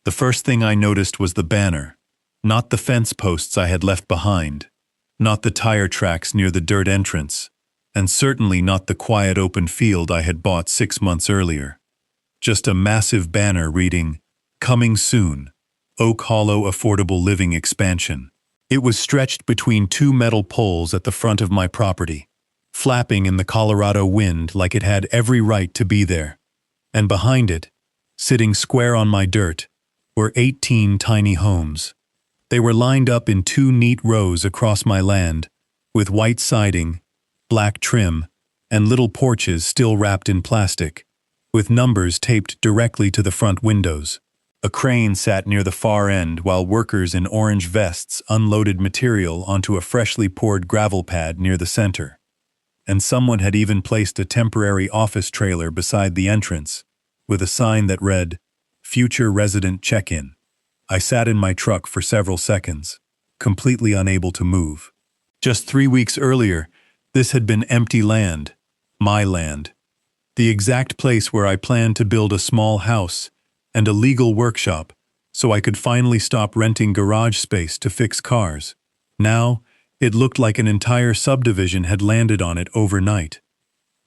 The first thing I noticed was the banner, not the fence posts I had left behind, not the tire tracks near the dirt entrance, and certainly not the quiet open field I had bought 6 months earlier. Just a massive banner reading, "Coming soon, Oak Hollow Affordable Living Expansion." It was stretched between 2 metal poles at the front of my property, flapping in the Colorado wind like it had every right to be there. And behind it, sitting square on my dirt, were 18 tiny homes. They were lined up in 2 neat rows across my land, with white siding, black trim, and little porches still wrapped in plastic, with numbers taped directly to the front windows. A crane sat near the far end while workers in orange vests unloaded material onto a freshly poured gravel pad near the center. And someone had even placed a temporary office trailer beside the entrance, with a sign that read, "Future Resident Check-in." I sat in my truck for several seconds, completely unable to move. Just 3 weeks earlier, this had been empty land, my land, the exact place where I planned to build a small house and a legal workshop so I could finally stop renting garage space to fix cars. Now, it looked like an entire subdivision had landed on it overnight.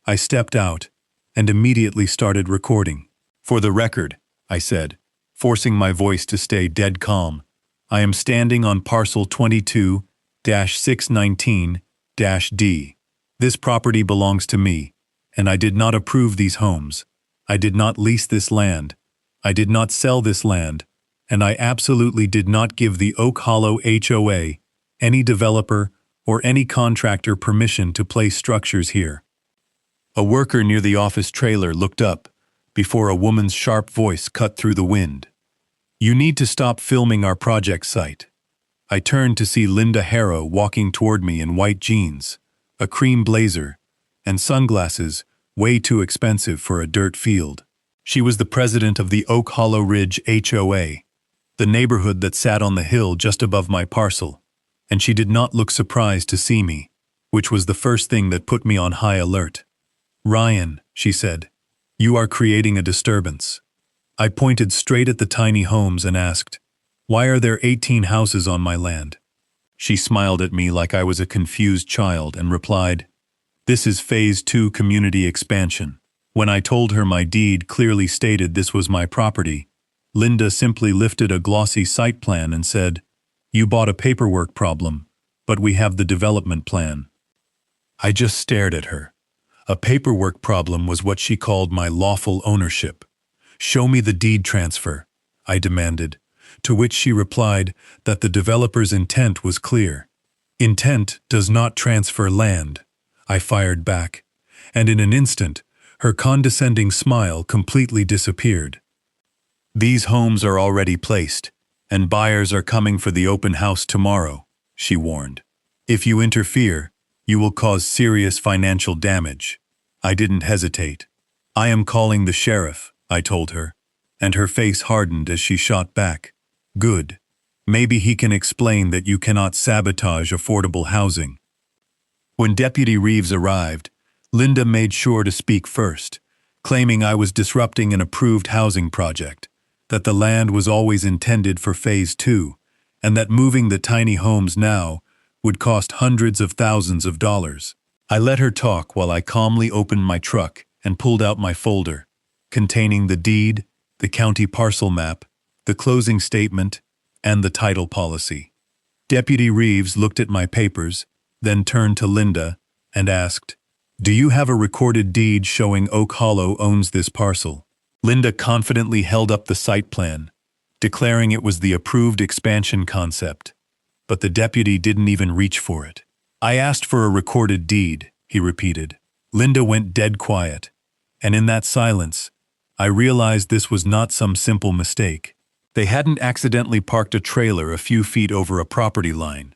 I stepped out and immediately started recording. "For the record," I said, forcing my voice to stay dead calm, "I am standing on parcel 22-619-D. This property belongs to me, and I did not approve these homes. I did not lease this land. I did not sell this land, and I absolutely did not give the Oak Hollow HOA, any developer, or any contractor permission to place structures here." A worker near the office trailer looked up before a woman's sharp voice cut through the wind. "You need to stop filming our project site." I turned to see Linda Harrow walking toward me in white jeans, a cream blazer, and sunglasses way too expensive for a dirt field. She was the president of the Oak Hollow Ridge HOA, the neighborhood that sat on the hill just above my parcel, and she did not look surprised to see me, which was the first thing that put me on high alert. "Ryan," she said, "you are creating a disturbance." I pointed straight at the tiny homes and asked, "Why are there 18 houses on my land?" She smiled at me like I was a confused child and replied, "This is Phase 2 community expansion." When I told her my deed clearly stated this was my property, Linda simply lifted a glossy site plan and said, "You bought a paperwork problem, but we have the development plan." I just stared at her. A paperwork problem was what she called my lawful ownership. "Show me the deed transfer," I demanded, to which she replied that the developer's intent was clear. "Intent does not transfer land," I fired back, and in an instant, her condescending smile completely disappeared. "These homes are already placed, and buyers are coming for the open house tomorrow," she warned. "If you interfere, you will cause serious financial damage." I didn't hesitate. "I am calling the sheriff," I told her, and her face hardened as she shot back. "Good. Maybe he can explain that you cannot sabotage affordable housing." When Deputy Reeves arrived, Linda made sure to speak first, claiming I was disrupting an approved housing project, that the land was always intended for Phase 2, and that moving the tiny homes now would cost hundreds of thousands of dollars. I let her talk while I calmly opened my truck and pulled out my folder, containing the deed, the county parcel map, the closing statement, and the title policy. Deputy Reeves looked at my papers, then turned to Linda and asked, "Do you have a recorded deed showing Oak Hollow owns this parcel?" Linda confidently held up the site plan, declaring it was the approved expansion concept, but the deputy didn't even reach for it. "I asked for a recorded deed," he repeated. Linda went dead quiet, and in that silence, I realized this was not some simple mistake. They hadn't accidentally parked a trailer a few feet over a property line.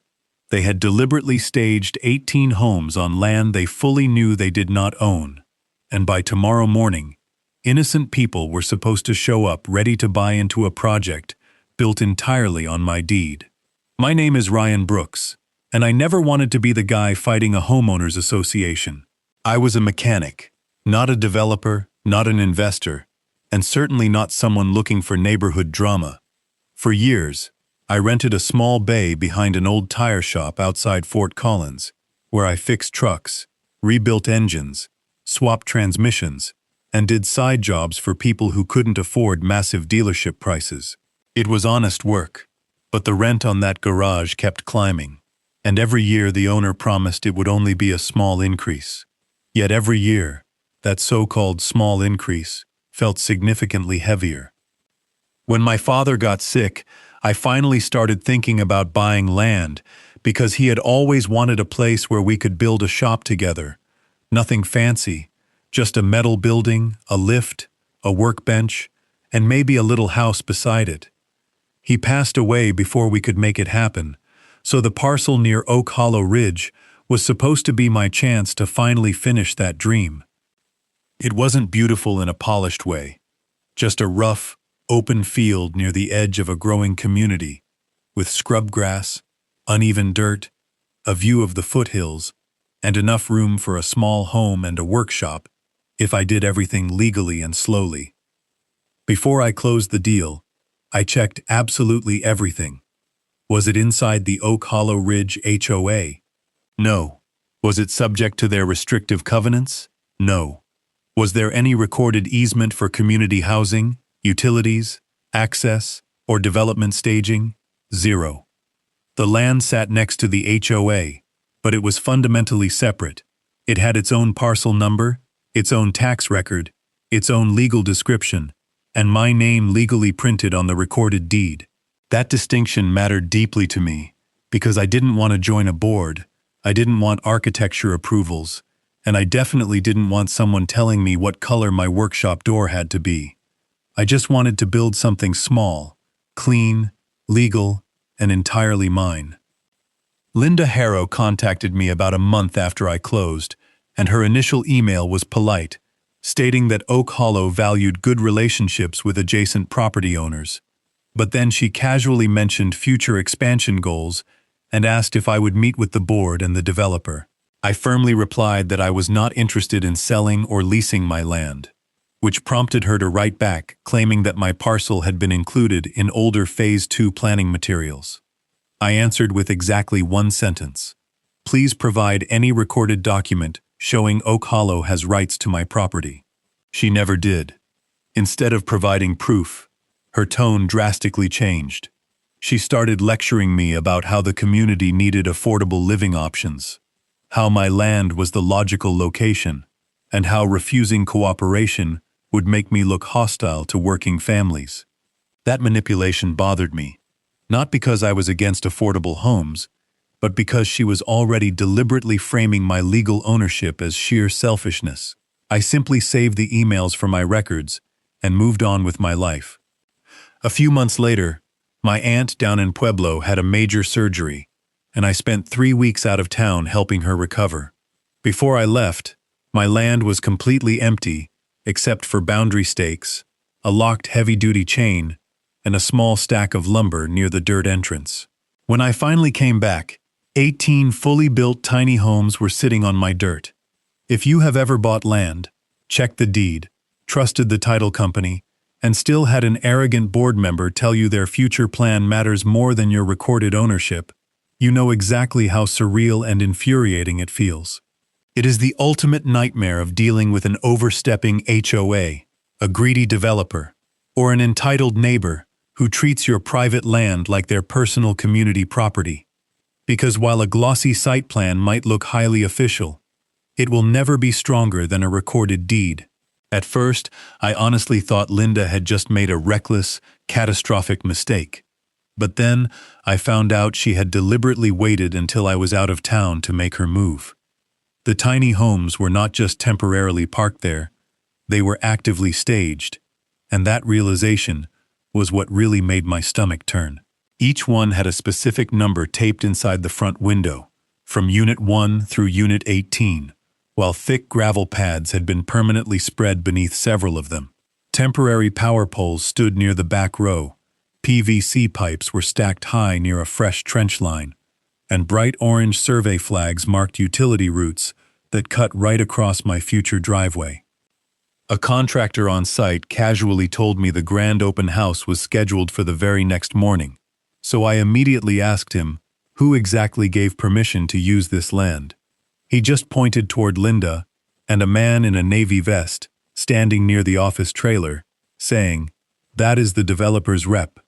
They had deliberately staged 18 homes on land they fully knew they did not own, and by tomorrow morning, innocent people were supposed to show up ready to buy into a project built entirely on my deed. My name is Ryan Brooks, and I never wanted to be the guy fighting a homeowners association. I was a mechanic, not a developer, not an investor, and certainly not someone looking for neighborhood drama. For years, I rented a small bay behind an old tire shop outside Fort Collins, where I fixed trucks, rebuilt engines, swapped transmissions, and did side jobs for people who couldn't afford massive dealership prices. It was honest work, but the rent on that garage kept climbing, and every year the owner promised it would only be a small increase. Yet every year, that so-called small increase felt significantly heavier. When my father got sick, I finally started thinking about buying land because he had always wanted a place where we could build a shop together. Nothing fancy, just a metal building, a lift, a workbench, and maybe a little house beside it. He passed away before we could make it happen, so the parcel near Oak Hollow Ridge was supposed to be my chance to finally finish that dream. It wasn't beautiful in a polished way, just a rough, open field near the edge of a growing community, with scrub grass, uneven dirt, a view of the foothills, and enough room for a small home and a workshop if I did everything legally and slowly. Before I closed the deal, I checked absolutely everything. Was it inside the Oak Hollow Ridge HOA? No. Was it subject to their restrictive covenants? No. Was there any recorded easement for community housing, utilities, access, or development staging? Zero. The land sat next to the HOA, but it was fundamentally separate. It had its own parcel number, its own tax record, its own legal description, and my name legally printed on the recorded deed. That distinction mattered deeply to me, because I didn't want to join a board, I didn't want architecture approvals, and I definitely didn't want someone telling me what color my workshop door had to be. I just wanted to build something small, clean, legal, and entirely mine. Linda Harrow contacted me about a month after I closed, and her initial email was polite, stating that Oak Hollow valued good relationships with adjacent property owners. But then she casually mentioned future expansion goals and asked if I would meet with the board and the developer. I firmly replied that I was not interested in selling or leasing my land, which prompted her to write back, claiming that my parcel had been included in older Phase 2 planning materials. I answered with exactly one sentence: "Please provide any recorded document showing Oak Hollow has rights to my property." She never did. Instead of providing proof, her tone drastically changed. She started lecturing me about how the community needed affordable living options, how my land was the logical location, and how refusing cooperation would make me look hostile to working families. That manipulation bothered me, not because I was against affordable homes, but because she was already deliberately framing my legal ownership as sheer selfishness. I simply saved the emails from my records and moved on with my life. A few months later, my aunt down in Pueblo had a major surgery, and I spent 3 weeks out of town helping her recover. Before I left, my land was completely empty except for boundary stakes, a locked heavy-duty chain, and a small stack of lumber near the dirt entrance. When I finally came back, 18 fully built tiny homes were sitting on my dirt. If you have ever bought land, checked the deed, trusted the title company, and still had an arrogant board member tell you their future plan matters more than your recorded ownership, you know exactly how surreal and infuriating it feels. It is the ultimate nightmare of dealing with an overstepping HOA, a greedy developer, or an entitled neighbor who treats your private land like their personal community property. Because while a glossy site plan might look highly official, it will never be stronger than a recorded deed. At first, I honestly thought Linda had just made a reckless, catastrophic mistake. But then, I found out she had deliberately waited until I was out of town to make her move. The tiny homes were not just temporarily parked there, they were actively staged, and that realization was what really made my stomach turn. Each one had a specific number taped inside the front window, from Unit 1 through Unit 18, while thick gravel pads had been permanently spread beneath several of them. Temporary power poles stood near the back row, PVC pipes were stacked high near a fresh trench line, and bright orange survey flags marked utility routes that cut right across my future driveway. A contractor on site casually told me the grand open house was scheduled for the very next morning, so I immediately asked him who exactly gave permission to use this land. He just pointed toward Linda and a man in a navy vest standing near the office trailer, saying, "That is the developer's rep.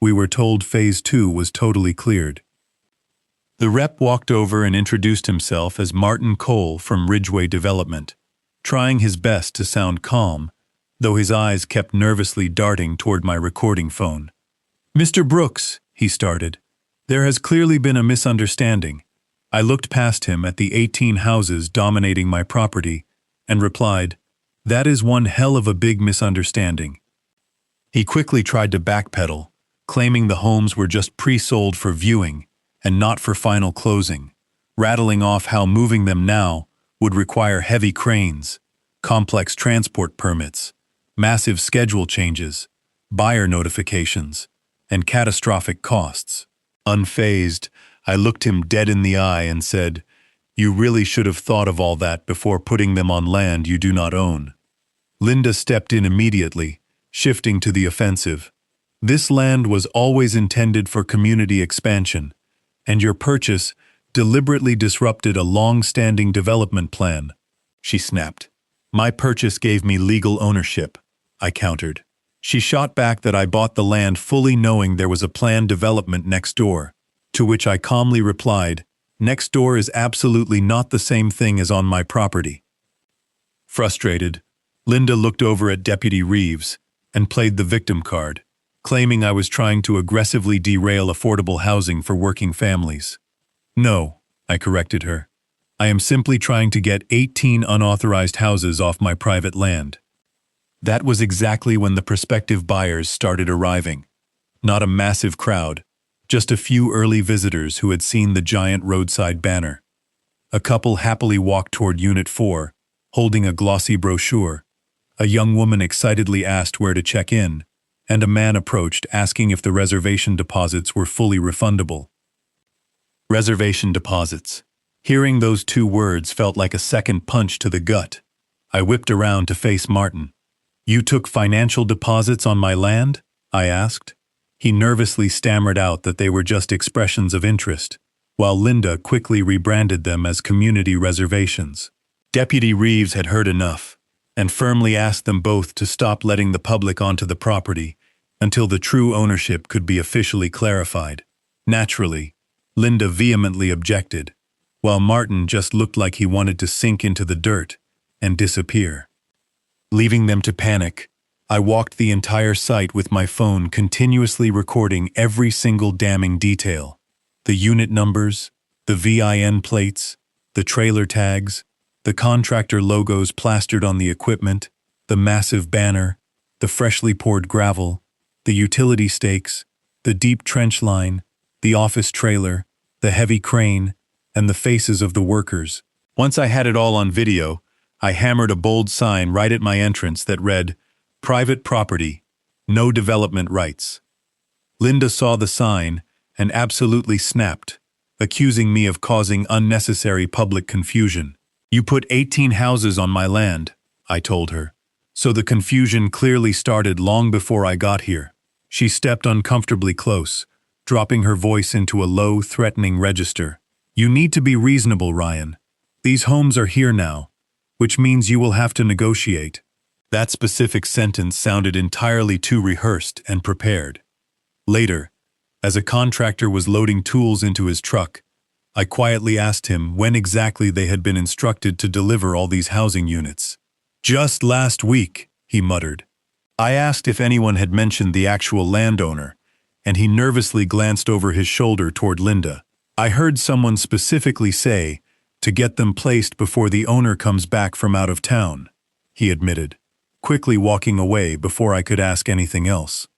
We were told Phase 2 was totally cleared." The rep walked over and introduced himself as Martin Cole from Ridgeway Development, trying his best to sound calm, though his eyes kept nervously darting toward my recording phone. "Mr. Brooks," he started, "there has clearly been a misunderstanding." I looked past him at the 18 houses dominating my property and replied, "That is one hell of a big misunderstanding." He quickly tried to backpedal, claiming the homes were just pre-sold for viewing and not for final closing, rattling off how moving them now would require heavy cranes, complex transport permits, massive schedule changes, buyer notifications, and catastrophic costs. Unfazed, I looked him dead in the eye and said, "You really should have thought of all that before putting them on land you do not own." Linda stepped in immediately, shifting to the offensive. "This land was always intended for community expansion, and your purchase deliberately disrupted a long-standing development plan," she snapped. "My purchase gave me legal ownership," I countered. She shot back that I bought the land fully knowing there was a planned development next door, to which I calmly replied, "Next door is absolutely not the same thing as on my property." Frustrated, Linda looked over at Deputy Reeves and played the victim card, claiming I was trying to aggressively derail affordable housing for working families. "No," I corrected her. "I am simply trying to get 18 unauthorized houses off my private land." That was exactly when the prospective buyers started arriving. Not a massive crowd, just a few early visitors who had seen the giant roadside banner. A couple happily walked toward Unit 4, holding a glossy brochure. A young woman excitedly asked where to check in, and a man approached asking if the reservation deposits were fully refundable. Reservation deposits. Hearing those two words felt like a second punch to the gut. I whipped around to face Martin. "You took financial deposits on my land?" I asked. He nervously stammered out that they were just expressions of interest, while Linda quickly rebranded them as community reservations. Deputy Reeves had heard enough, and firmly asked them both to stop letting the public onto the property until the true ownership could be officially clarified. Naturally, Linda vehemently objected, while Martin just looked like he wanted to sink into the dirt and disappear. Leaving them to panic, I walked the entire site with my phone continuously recording every single damning detail. The unit numbers, the VIN plates, the trailer tags, the contractor logos plastered on the equipment, the massive banner, the freshly poured gravel, the utility stakes, the deep trench line, the office trailer, the heavy crane, and the faces of the workers. Once I had it all on video, I hammered a bold sign right at my entrance that read, "Private property, no development rights." Linda saw the sign and absolutely snapped, accusing me of causing unnecessary public confusion. "You put 18 houses on my land," I told her, "so the confusion clearly started long before I got here." She stepped uncomfortably close, dropping her voice into a low, threatening register. "You need to be reasonable, Ryan. These homes are here now, which means you will have to negotiate." That specific sentence sounded entirely too rehearsed and prepared. Later, as a contractor was loading tools into his truck, I quietly asked him when exactly they had been instructed to deliver all these housing units. "Just last week," he muttered. I asked if anyone had mentioned the actual landowner, and he nervously glanced over his shoulder toward Linda. "I heard someone specifically say to get them placed before the owner comes back from out of town," he admitted, quickly walking away before I could ask anything else.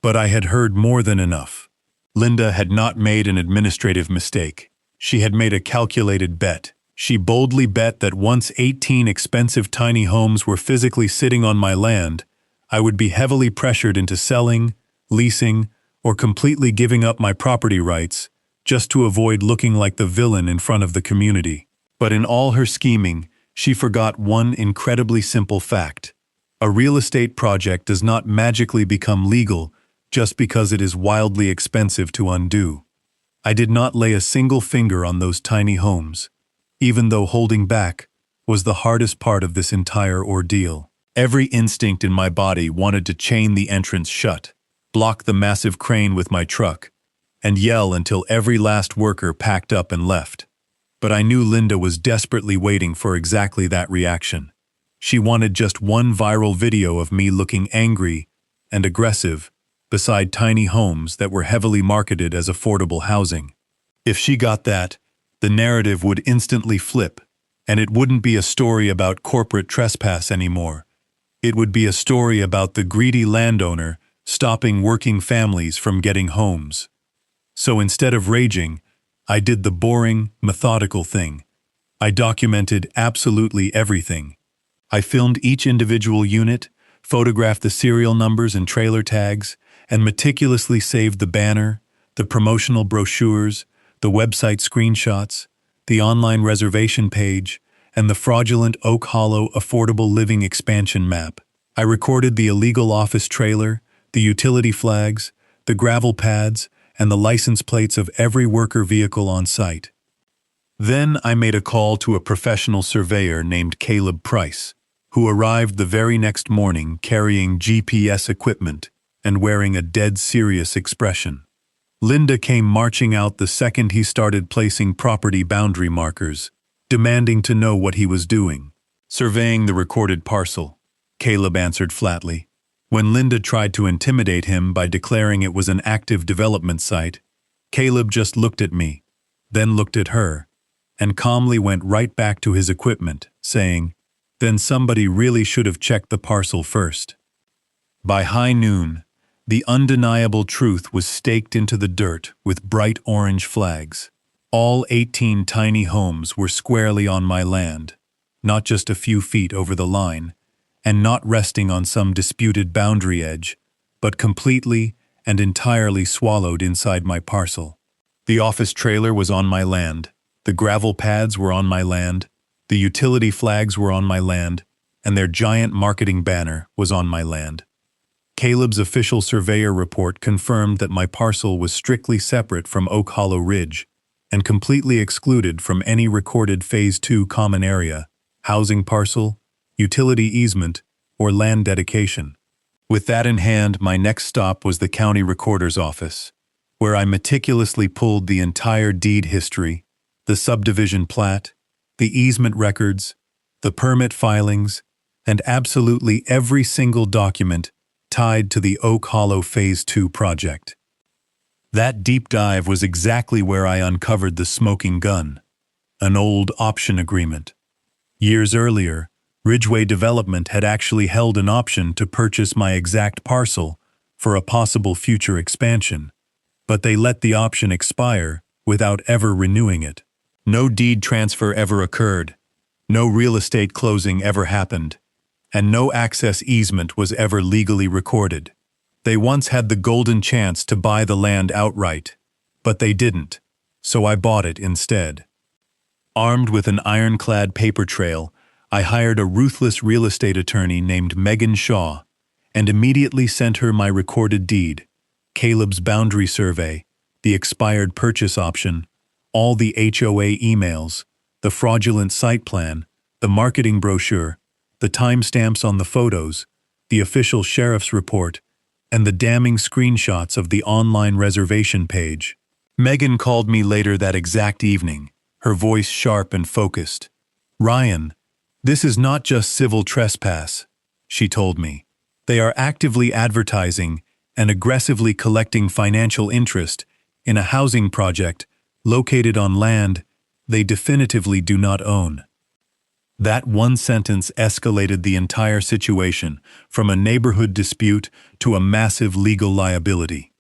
But I had heard more than enough. Linda had not made an administrative mistake. She had made a calculated bet. She boldly bet that once 18 expensive tiny homes were physically sitting on my land, I would be heavily pressured into selling, leasing, or completely giving up my property rights just to avoid looking like the villain in front of the community. But in all her scheming, she forgot one incredibly simple fact. A real estate project does not magically become legal just because it is wildly expensive to undo. I did not lay a single finger on those tiny homes, even though holding back was the hardest part of this entire ordeal. Every instinct in my body wanted to chain the entrance shut, block the massive crane with my truck, and yell until every last worker packed up and left. But I knew Linda was desperately waiting for exactly that reaction. She wanted just one viral video of me looking angry and aggressive beside tiny homes that were heavily marketed as affordable housing. If she got that, the narrative would instantly flip, and it wouldn't be a story about corporate trespass anymore. It would be a story about the greedy landowner stopping working families from getting homes. So instead of raging, I did the boring, methodical thing. I documented absolutely everything. I filmed each individual unit, photographed the serial numbers and trailer tags, and meticulously saved the banner, the promotional brochures, the website screenshots, the online reservation page, and the fraudulent Oak Hollow affordable living expansion map. I recorded the illegal office trailer, the utility flags, the gravel pads, and the license plates of every worker vehicle on site. Then I made a call to a professional surveyor named Caleb Price, who arrived the very next morning carrying GPS equipment and wearing a dead serious expression. Linda came marching out the second he started placing property boundary markers, demanding to know what he was doing. Surveying the recorded parcel, Caleb answered flatly. When Linda tried to intimidate him by declaring it was an active development site, Caleb just looked at me, then looked at her, and calmly went right back to his equipment, saying, "Then somebody really should have checked the parcel first." By high noon, the undeniable truth was staked into the dirt with bright orange flags. All 18 tiny homes were squarely on my land, not just a few feet over the line, and not resting on some disputed boundary edge, but completely and entirely swallowed inside my parcel. The office trailer was on my land, the gravel pads were on my land, the utility flags were on my land, and their giant marketing banner was on my land. Caleb's official surveyor report confirmed that my parcel was strictly separate from Oak Hollow Ridge and completely excluded from any recorded Phase 2 common area, housing parcel, utility easement, or land dedication. With that in hand, my next stop was the county recorder's office, where I meticulously pulled the entire deed history, the subdivision plat, the easement records, the permit filings, and absolutely every single document tied to the Oak Hollow Phase 2 project. That deep dive was exactly where I uncovered the smoking gun, an old option agreement. Years earlier, Ridgeway Development had actually held an option to purchase my exact parcel for a possible future expansion, but they let the option expire without ever renewing it. No deed transfer ever occurred, no real estate closing ever happened, and no access easement was ever legally recorded. They once had the golden chance to buy the land outright, but they didn't, so I bought it instead. Armed with an ironclad paper trail, I hired a ruthless real estate attorney named Megan Shaw and immediately sent her my recorded deed, Caleb's boundary survey, the expired purchase option, all the HOA emails, the fraudulent site plan, the marketing brochure, the timestamps on the photos, the official sheriff's report, and the damning screenshots of the online reservation page. Megan called me later that exact evening, her voice sharp and focused. "Ryan, this is not just civil trespass," she told me. "They are actively advertising and aggressively collecting financial interest in a housing project located on land they definitively do not own." That one sentence escalated the entire situation, from a neighborhood dispute to a massive legal liability.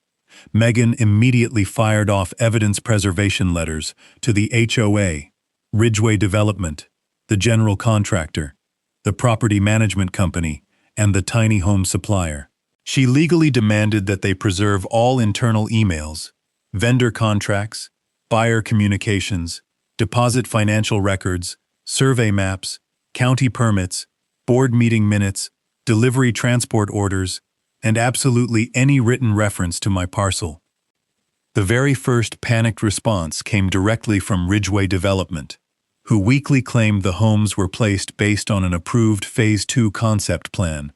Megan immediately fired off evidence preservation letters to the HOA, Ridgeway Development, the general contractor, the property management company, and the tiny home supplier. She legally demanded that they preserve all internal emails, vendor contracts, buyer communications, deposit financial records, survey maps, county permits, board meeting minutes, delivery transport orders, and absolutely any written reference to my parcel. The very first panicked response came directly from Ridgeway Development, who weakly claimed the homes were placed based on an approved Phase 2 concept plan,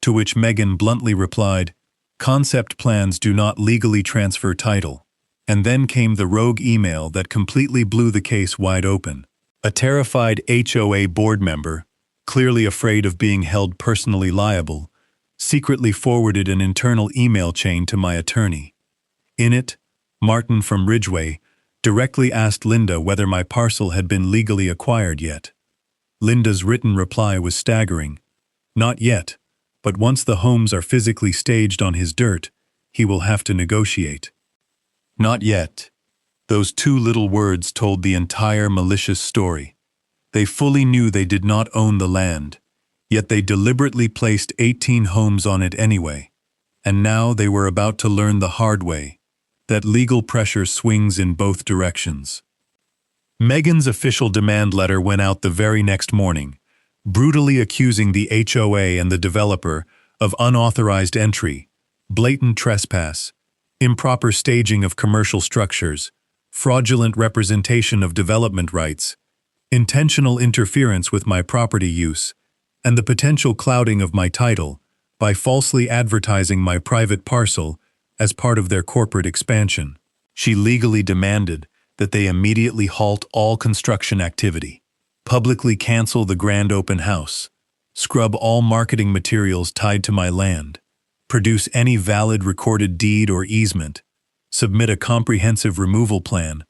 to which Megan bluntly replied, "Concept plans do not legally transfer title." And then came the rogue email that completely blew the case wide open. A terrified HOA board member, clearly afraid of being held personally liable, secretly forwarded an internal email chain to my attorney. In it, Martin from Ridgeway directly asked Linda whether my parcel had been legally acquired yet. Linda's written reply was staggering. "Not yet, but once the homes are physically staged on his dirt, he will have to negotiate." Not yet. Those two little words told the entire malicious story. They fully knew they did not own the land, yet they deliberately placed 18 homes on it anyway. And now they were about to learn the hard way that legal pressure swings in both directions. Megan's official demand letter went out the very next morning, brutally accusing the HOA and the developer of unauthorized entry, blatant trespass, improper staging of commercial structures, fraudulent representation of development rights, intentional interference with my property use, and the potential clouding of my title by falsely advertising my private parcel as part of their corporate expansion. She legally demanded that they immediately halt all construction activity, publicly cancel the grand open house, scrub all marketing materials tied to my land, produce any valid recorded deed or easement, submit a comprehensive removal plan,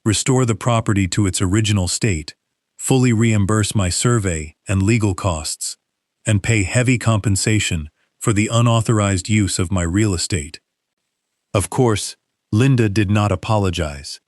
restore the property to its original state, fully reimburse my survey and legal costs, and pay heavy compensation for the unauthorized use of my real estate. Of course, Linda did not apologize.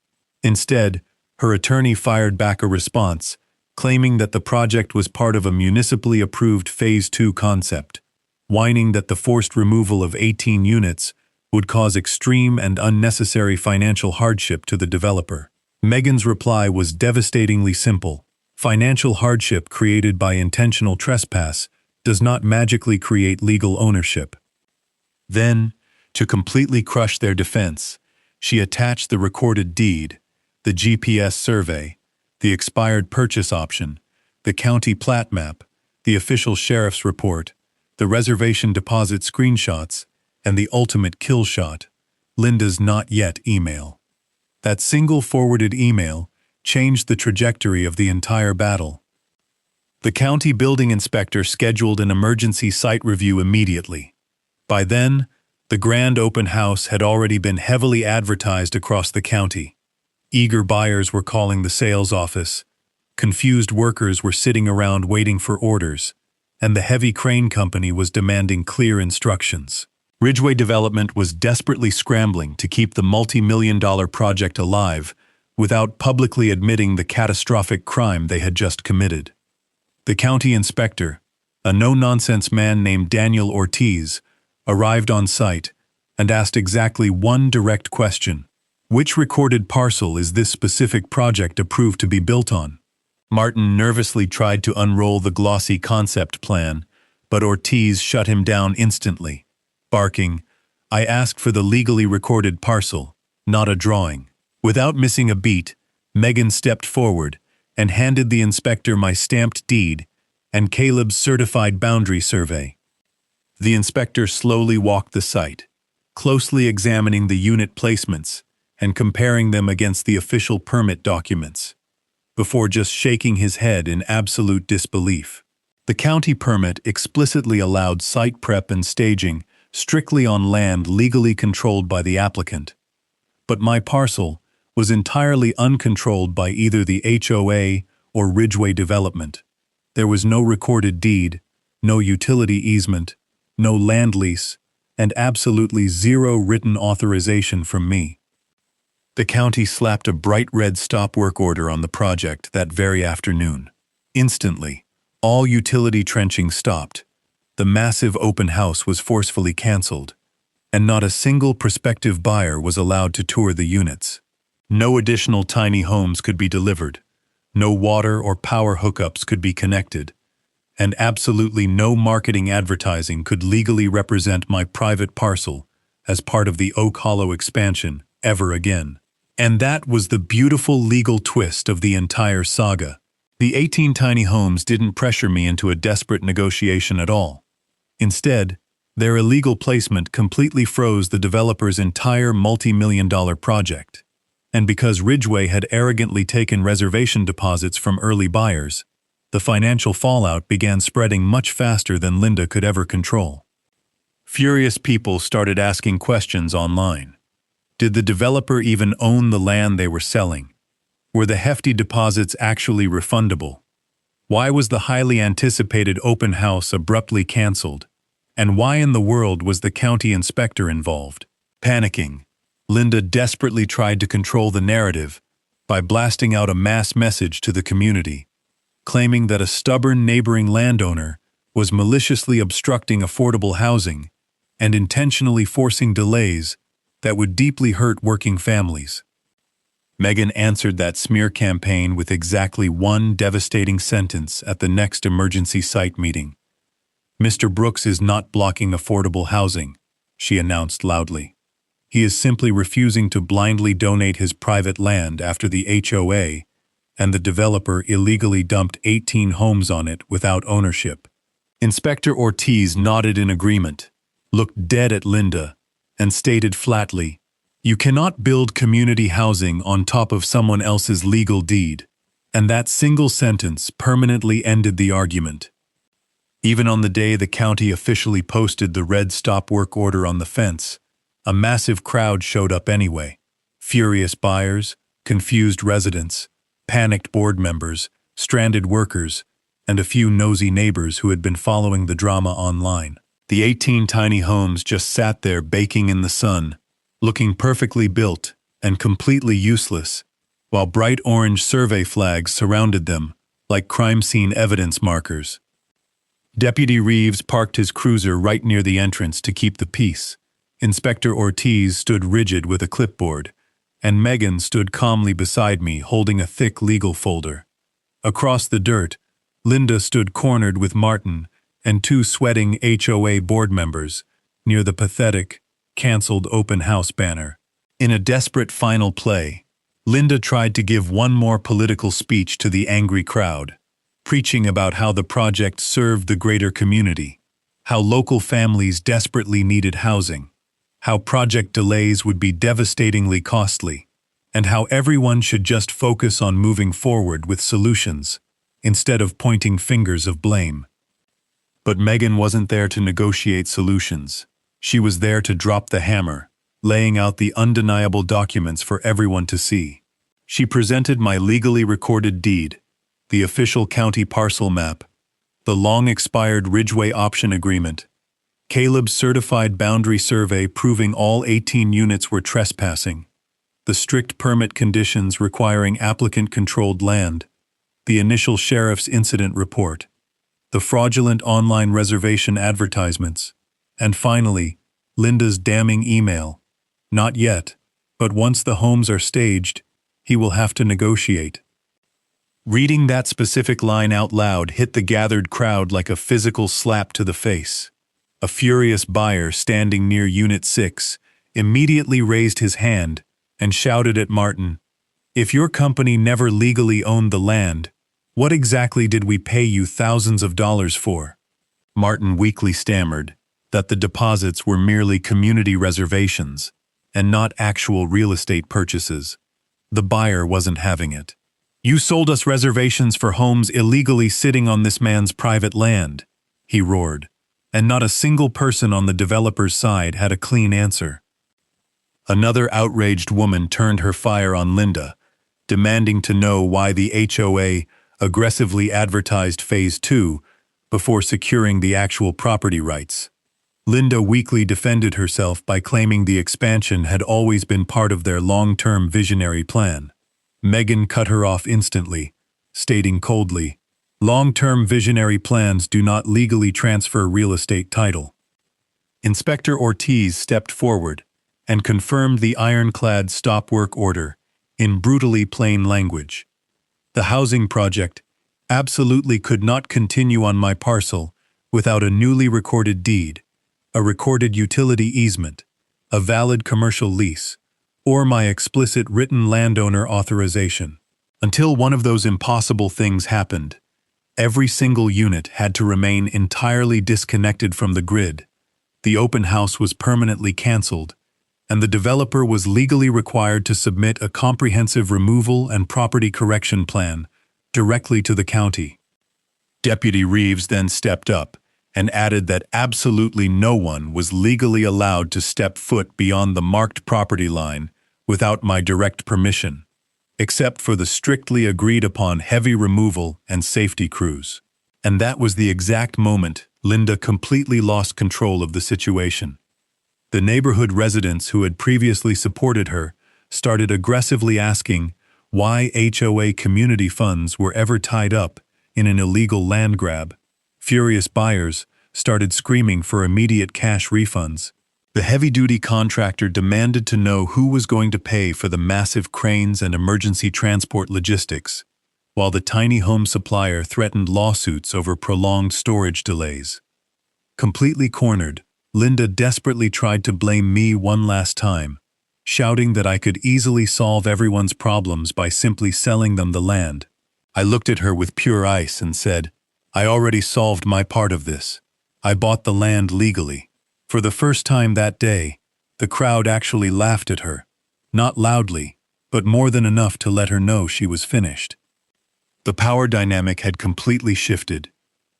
Instead, her attorney fired back a response, claiming that the project was part of a municipally approved Phase 2 concept, whining that the forced removal of 18 units would cause extreme and unnecessary financial hardship to the developer. Megan's reply was devastatingly simple. Financial hardship created by intentional trespass does not magically create legal ownership. Then, to completely crush their defense, she attached the recorded deed, the GPS survey, the expired purchase option, the county plat map, the official sheriff's report, the reservation deposit screenshots, and the ultimate kill shot, Linda's not yet email. That single forwarded email changed the trajectory of the entire battle. The county building inspector scheduled an emergency site review immediately. By then, the grand open house had already been heavily advertised across the county. Eager buyers were calling the sales office, confused workers were sitting around waiting for orders, and the heavy crane company was demanding clear instructions. Ridgeway Development was desperately scrambling to keep the multi-million-dollar project alive without publicly admitting the catastrophic crime they had just committed. The county inspector, a no-nonsense man named Daniel Ortiz, arrived on site and asked exactly one direct question: which recorded parcel is this specific project approved to be built on? Martin nervously tried to unroll the glossy concept plan, but Ortiz shut him down instantly, barking, "I asked for the legally recorded parcel, not a drawing." Without missing a beat, Megan stepped forward and handed the inspector my stamped deed and Caleb's certified boundary survey. The inspector slowly walked the site, closely examining the unit placements and comparing them against the official permit documents, before just shaking his head in absolute disbelief. The county permit explicitly allowed site prep and staging strictly on land legally controlled by the applicant. But my parcel was entirely uncontrolled by either the HOA or Ridgeway Development. There was no recorded deed, no utility easement, no land lease, and absolutely zero written authorization from me. The county slapped a bright red stop work order on the project that very afternoon. Instantly, all utility trenching stopped, the massive open house was forcefully canceled, and not a single prospective buyer was allowed to tour the units. No additional tiny homes could be delivered. No water or power hookups could be connected. and absolutely no marketing advertising could legally represent my private parcel as part of the Oak Hollow expansion ever again. And that was the beautiful legal twist of the entire saga. The 18 tiny homes didn't pressure me into a desperate negotiation at all. Instead, their illegal placement completely froze the developer's entire multi-million-dollar project. And because Ridgeway had arrogantly taken reservation deposits from early buyers, the financial fallout began spreading much faster than Linda could ever control. Furious people started asking questions online. Did the developer even own the land they were selling? Were the hefty deposits actually refundable? Why was the highly anticipated open house abruptly canceled? And why in the world was the county inspector involved? Panicking, Linda desperately tried to control the narrative by blasting out a mass message to the community, claiming that a stubborn neighboring landowner was maliciously obstructing affordable housing and intentionally forcing delays that would deeply hurt working families. Megan answered that smear campaign with exactly one devastating sentence at the next emergency site meeting. "Mr. Brooks is not blocking affordable housing," she announced loudly. "He is simply refusing to blindly donate his private land after the HOA and the developer illegally dumped 18 homes on it without ownership." Inspector Ortiz nodded in agreement, looked dead at Linda, and stated flatly, "You cannot build community housing on top of someone else's legal deed." And that single sentence permanently ended the argument. Even on the day the county officially posted the red stop work order on the fence, a massive crowd showed up anyway. Furious buyers, confused residents, panicked board members, stranded workers, and a few nosy neighbors who had been following the drama online. The 18 tiny homes just sat there baking in the sun, looking perfectly built and completely useless, while bright orange survey flags surrounded them like crime scene evidence markers. Deputy Reeves parked his cruiser right near the entrance to keep the peace. Inspector Ortiz stood rigid with a clipboard, and Megan stood calmly beside me holding a thick legal folder. Across the dirt, Linda stood cornered with Martin and two sweating HOA board members near the pathetic, canceled open house banner. In a desperate final play, Linda tried to give one more political speech to the angry crowd, preaching about how the project served the greater community, how local families desperately needed housing, how project delays would be devastatingly costly, and how everyone should just focus on moving forward with solutions instead of pointing fingers of blame. But Megan wasn't there to negotiate solutions. She was there to drop the hammer, laying out the undeniable documents for everyone to see. She presented my legally recorded deed, the official county parcel map, the long-expired Ridgeway option agreement, Caleb's certified boundary survey proving all 18 units were trespassing, the strict permit conditions requiring applicant-controlled land, the initial sheriff's incident report, the fraudulent online reservation advertisements, and finally, Linda's damning email. "Not yet, but once the homes are staged, he will have to negotiate." Reading that specific line out loud hit the gathered crowd like a physical slap to the face. A furious buyer standing near Unit 6 immediately raised his hand and shouted at Martin, "If your company never legally owned the land, what exactly did we pay you thousands of dollars for?" Martin weakly stammered that the deposits were merely community reservations and not actual real estate purchases. The buyer wasn't having it. "You sold us reservations for homes illegally sitting on this man's private land," he roared, and not a single person on the developer's side had a clean answer. Another outraged woman turned her fire on Linda, demanding to know why the HOA aggressively advertised Phase 2 before securing the actual property rights. Linda weakly defended herself by claiming the expansion had always been part of their long-term visionary plan. Megan cut her off instantly, stating coldly, "Long-term visionary plans do not legally transfer real estate title." Inspector Ortiz stepped forward and confirmed the ironclad stop work order in brutally plain language. The housing project absolutely could not continue on my parcel without a newly recorded deed, a recorded utility easement, a valid commercial lease, or my explicit written landowner authorization. Until one of those impossible things happened, every single unit had to remain entirely disconnected from the grid. The open house was permanently canceled, and the developer was legally required to submit a comprehensive removal and property correction plan directly to the county. Deputy Reeves then stepped up and added that absolutely no one was legally allowed to step foot beyond the marked property line without my direct permission, except for the strictly agreed-upon heavy removal and safety crews. And that was the exact moment Linda completely lost control of the situation. The neighborhood residents who had previously supported her started aggressively asking why HOA community funds were ever tied up in an illegal land grab. Furious buyers started screaming for immediate cash refunds. The heavy-duty contractor demanded to know who was going to pay for the massive cranes and emergency transport logistics, while the tiny home supplier threatened lawsuits over prolonged storage delays. Completely cornered, Linda desperately tried to blame me one last time, shouting that I could easily solve everyone's problems by simply selling them the land. I looked at her with pure ice and said, "I already solved my part of this. I bought the land legally." For the first time that day, the crowd actually laughed at her, not loudly, but more than enough to let her know she was finished. The power dynamic had completely shifted.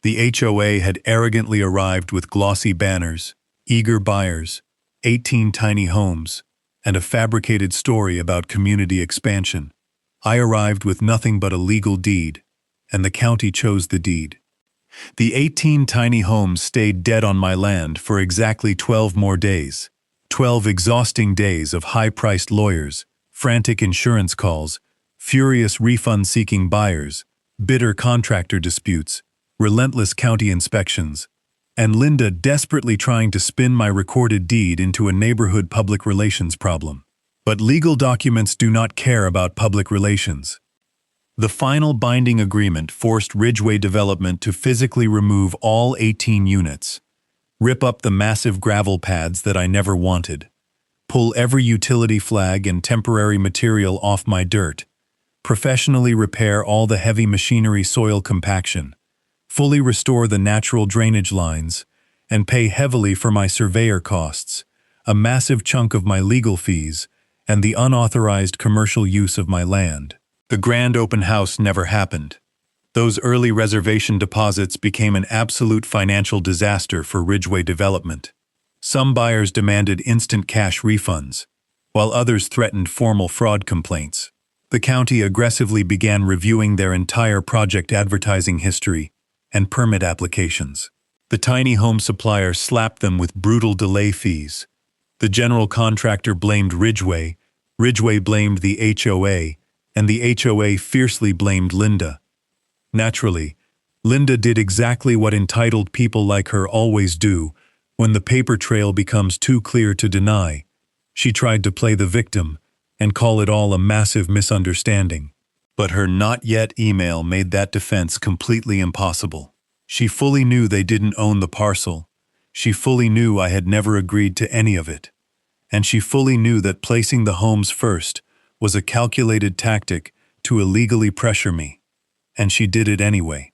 The HOA had arrogantly arrived with glossy banners, eager buyers, 18 tiny homes, and a fabricated story about community expansion. I arrived with nothing but a legal deed, and the county chose the deed. The 18 tiny homes stayed dead on my land for exactly 12 more days. 12 exhausting days of high-priced lawyers, frantic insurance calls, furious refund-seeking buyers, bitter contractor disputes, relentless county inspections, and Linda desperately trying to spin my recorded deed into a neighborhood public relations problem. But legal documents do not care about public relations. The final binding agreement forced Ridgeway Development to physically remove all 18 units, rip up the massive gravel pads that I never wanted, pull every utility flag and temporary material off my dirt, professionally repair all the heavy machinery soil compaction, fully restore the natural drainage lines, and pay heavily for my surveyor costs, a massive chunk of my legal fees, and the unauthorized commercial use of my land. The grand open house never happened. Those early reservation deposits became an absolute financial disaster for Ridgeway Development. Some buyers demanded instant cash refunds, while others threatened formal fraud complaints. The county aggressively began reviewing their entire project advertising history and permit applications. The tiny home supplier slapped them with brutal delay fees. The general contractor blamed Ridgeway blamed the HOA, and the HOA fiercely blamed Linda. Naturally, Linda did exactly what entitled people like her always do when the paper trail becomes too clear to deny. She tried to play the victim and call it all a massive misunderstanding. But her not yet email made that defense completely impossible. She fully knew they didn't own the parcel. She fully knew I had never agreed to any of it. And she fully knew that placing the homes first was a calculated tactic to illegally pressure me. And she did it anyway.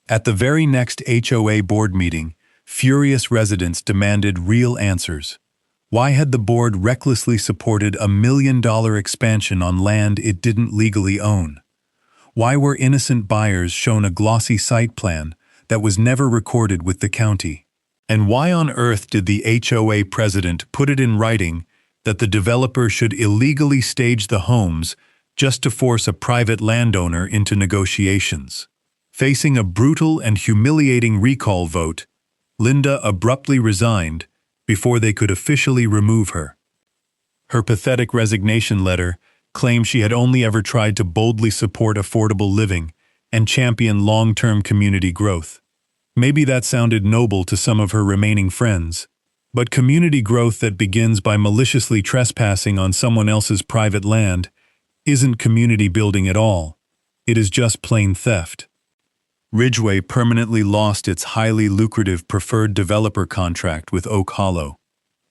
At the very next HOA board meeting, furious residents demanded real answers. Why had the board recklessly supported a $1 million expansion on land it didn't legally own? Why were innocent buyers shown a glossy site plan that was never recorded with the county? And why on earth did the HOA president put it in writing that the developer should illegally stage the homes just to force a private landowner into negotiations? Facing a brutal and humiliating recall vote, Linda abruptly resigned before they could officially remove her. Her pathetic resignation letter claimed she had only ever tried to boldly support affordable living and champion long-term community growth. Maybe that sounded noble to some of her remaining friends, but community growth that begins by maliciously trespassing on someone else's private land isn't community building at all. It is just plain theft. Ridgeway permanently lost its highly lucrative preferred developer contract with Oak Hollow.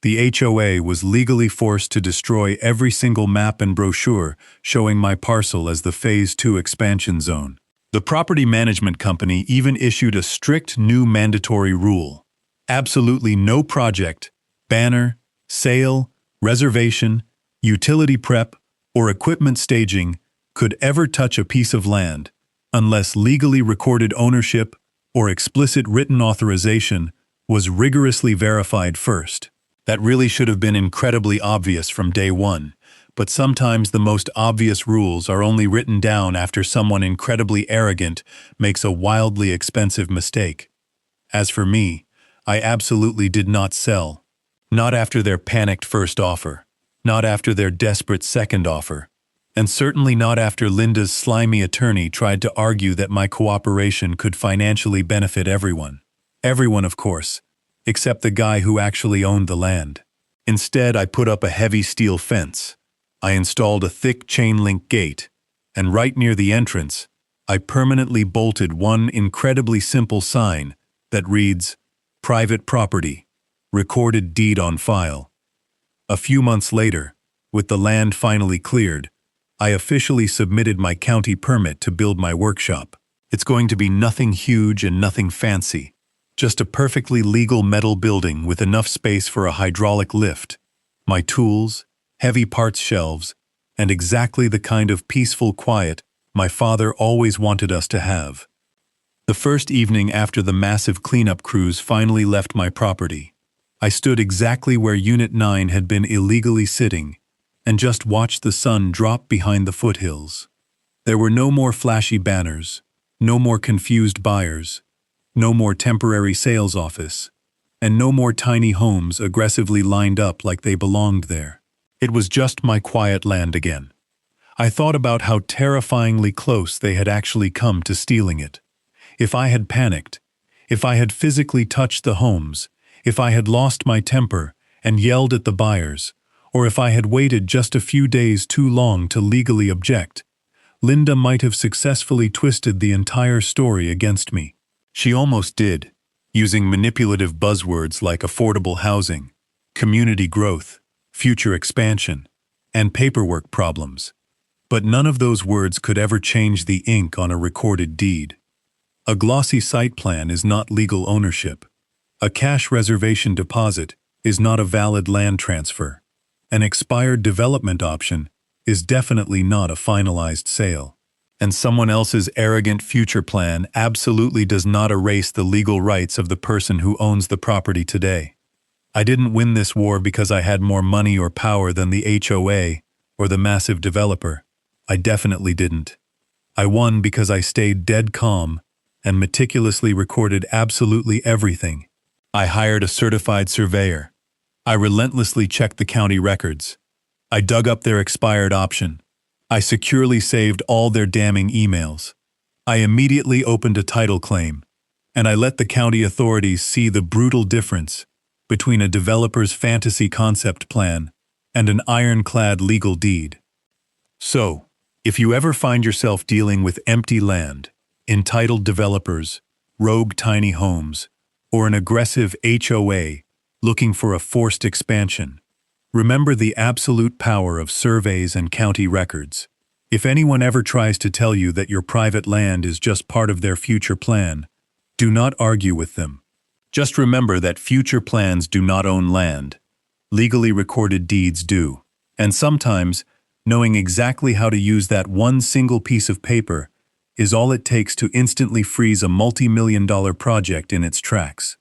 The HOA was legally forced to destroy every single map and brochure showing my parcel as the Phase 2 expansion zone. The property management company even issued a strict new mandatory rule. Absolutely no project, banner, sale, reservation, utility prep, or equipment staging could ever touch a piece of land unless legally recorded ownership or explicit written authorization was rigorously verified first. That really should have been incredibly obvious from day one, but sometimes the most obvious rules are only written down after someone incredibly arrogant makes a wildly expensive mistake. As for me, I absolutely did not sell. Not after their panicked first offer, not after their desperate second offer, and certainly not after Linda's slimy attorney tried to argue that my cooperation could financially benefit everyone. Everyone, of course, except the guy who actually owned the land. Instead, I put up a heavy steel fence. I installed a thick chain-link gate, and right near the entrance, I permanently bolted one incredibly simple sign that reads, "Private Property, Recorded Deed on File." A few months later, with the land finally cleared, I officially submitted my county permit to build my workshop. It's going to be nothing huge and nothing fancy. Just a perfectly legal metal building with enough space for a hydraulic lift, my tools, heavy parts shelves, and exactly the kind of peaceful quiet my father always wanted us to have. The first evening after the massive cleanup crews finally left my property, I stood exactly where Unit 9 had been illegally sitting and just watched the sun drop behind the foothills. There were no more flashy banners, no more confused buyers, no more temporary sales office, and no more tiny homes aggressively lined up like they belonged there. It was just my quiet land again. I thought about how terrifyingly close they had actually come to stealing it. If I had panicked, if I had physically touched the homes, if I had lost my temper and yelled at the buyers, or if I had waited just a few days too long to legally object, Linda might have successfully twisted the entire story against me. She almost did, using manipulative buzzwords like affordable housing, community growth, future expansion, and paperwork problems. But none of those words could ever change the ink on a recorded deed. A glossy site plan is not legal ownership. A cash reservation deposit is not a valid land transfer. An expired development option is definitely not a finalized sale. And someone else's arrogant future plan absolutely does not erase the legal rights of the person who owns the property today. I didn't win this war because I had more money or power than the HOA or the massive developer. I definitely didn't. I won because I stayed dead calm and meticulously recorded absolutely everything. I hired a certified surveyor. I relentlessly checked the county records. I dug up their expired option. I securely saved all their damning emails. I immediately opened a title claim, and I let the county authorities see the brutal difference between a developer's fantasy concept plan and an ironclad legal deed. So, if you ever find yourself dealing with empty land, entitled developers, rogue tiny homes, or an aggressive HOA looking for a forced expansion, remember the absolute power of surveys and county records. If anyone ever tries to tell you that your private land is just part of their future plan, do not argue with them. Just remember that future plans do not own land. Legally recorded deeds do. And sometimes, knowing exactly how to use that one single piece of paper is all it takes to instantly freeze a multi-million-dollar project in its tracks.